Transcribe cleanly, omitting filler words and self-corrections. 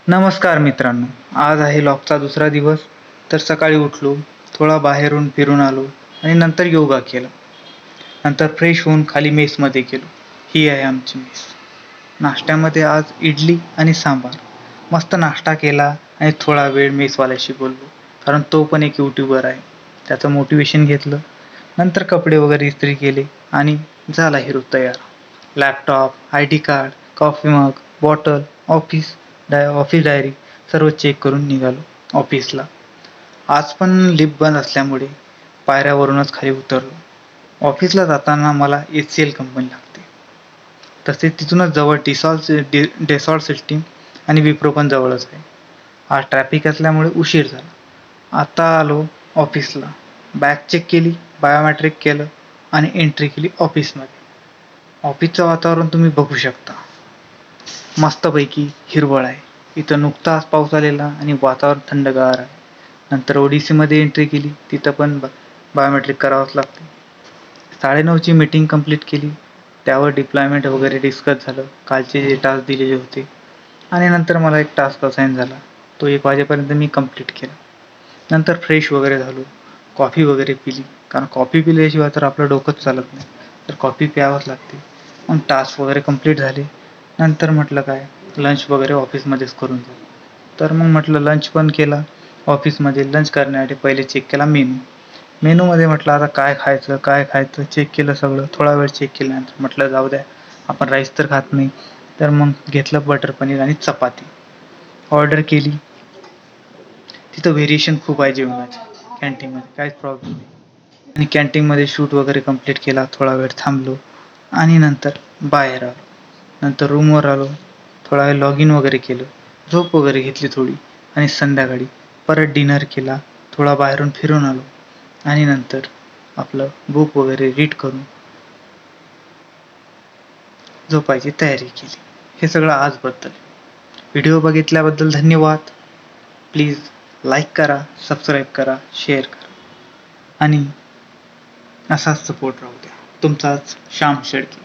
नमस्कार मित्रांनो, आज आहे लॉकचा दुसरा दिवस. तर सकाळी उठलो, थोडा बाहेरून फिरून आलो आणि नंतर योगा केला. नंतर फ्रेश होऊन खाली मेसमध्ये गेलो. ही आहे आमची मेस. नाश्त्यामध्ये आज इडली आणि सांबार. मस्त नाश्ता केला आणि थोडा वेळ मेसवाल्याशी बोललो, कारण तो पण एक यूट्यूबर आहे. त्याचं मोटिवेशन घेतलं. नंतर कपडे वगैरे इस्त्री केले आणि झाला हिरो तयार. Laptop, ID card, coffee mug, bottle, office diary सर्व चेक करून निघालो ऑफिसला. आज पण लिफ्ट बंद असल्यामुळे पायऱ्यावरूनच खाली उतरलो. ऑफिसला जाताना मला HCL कंपनी लागते. तसेच तिथूनच जवळ डेसॉल्ट सिस्टीम आणि विप्रो पण जवळच आहे. आज ट्रॅफिक असल्यामुळे उशीर झाला. आता आलो ऑफिसला. बॅग चेक केली, बायोमेट्रिक केलं आणि एंट्री केली ऑफिसमध्ये. ऑफिसचं वातावरण तुम्ही बघू शकता. मस्तपैकी हिरवळ आहे. इथं नुकताच पाऊस आलेला आणि वातावरण थंडगार आहे. नंतर ODC मध्ये एंट्री केली. तिथं पण बायोमेट्रिक करावंच लागते. 9:30ची मीटिंग कंप्लीट केली. त्यावर डिप्लॉयमेंट वगैरे डिस्कस झालं. कालचे जे टास्क दिलेले होते आणि नंतर मला एक टास्क असाइन झाला. तो 1 वाजेपर्यंत मी कंप्लीट केला. नंतर फ्रेश वगैरे झालो. कॉफी वगैरे पिली, कारण कॉफी पिल्याशिवाय तर आपलं डोकंच चालत नाही. तर कॉफी प्यावंच लागते. मग टास्क वगैरे कंप्लीट झाले. नंतर म्हटलं काय लंच वगैरे ऑफिसमध्येच करून जाऊ. तर मग म्हटलं लंच पण केला ऑफिसमध्ये. लंच करण्याआधी पहिले चेक केला मेनू. मेनूमध्ये म्हटलं आता काय खायचं चेक केलं सगळं. थोडा वेळ चेक केल्यानंतर म्हटलं जाऊ द्या, आपण राईस तर खात नाही. तर मग घेतलं बटर पनीर आणि चपाती. ऑर्डर केली. तिथं व्हेरिएशन खूप आहे जेवणाची कॅन्टीनमध्ये, काहीच प्रॉब्लेम नाही. आणि कॅन्टीनमध्ये शूट वगैरे कंप्लीट केला. थोडा वेळ थांबलो आणि नंतर बाहेर आलो. नंतर रूमवर आलो. थोडा वेळ लॉग इन वगैरे केलं. झोप वगैरे घेतली थोडी आणि संध्याकाळी परत डिनर केला. थोडा बाहेरून फिरून आलो आणि नंतर आपलं बुक वगैरे रीड करून झोपायची तयारी केली. हे सगळं आजबद्दल. व्हिडिओ बघितल्याबद्दल धन्यवाद. प्लीज लाईक करा, सबस्क्राईब करा, शेअर करा आणि असाच सपोर्ट राहू द्या. तुमचाच श्याम शेळके.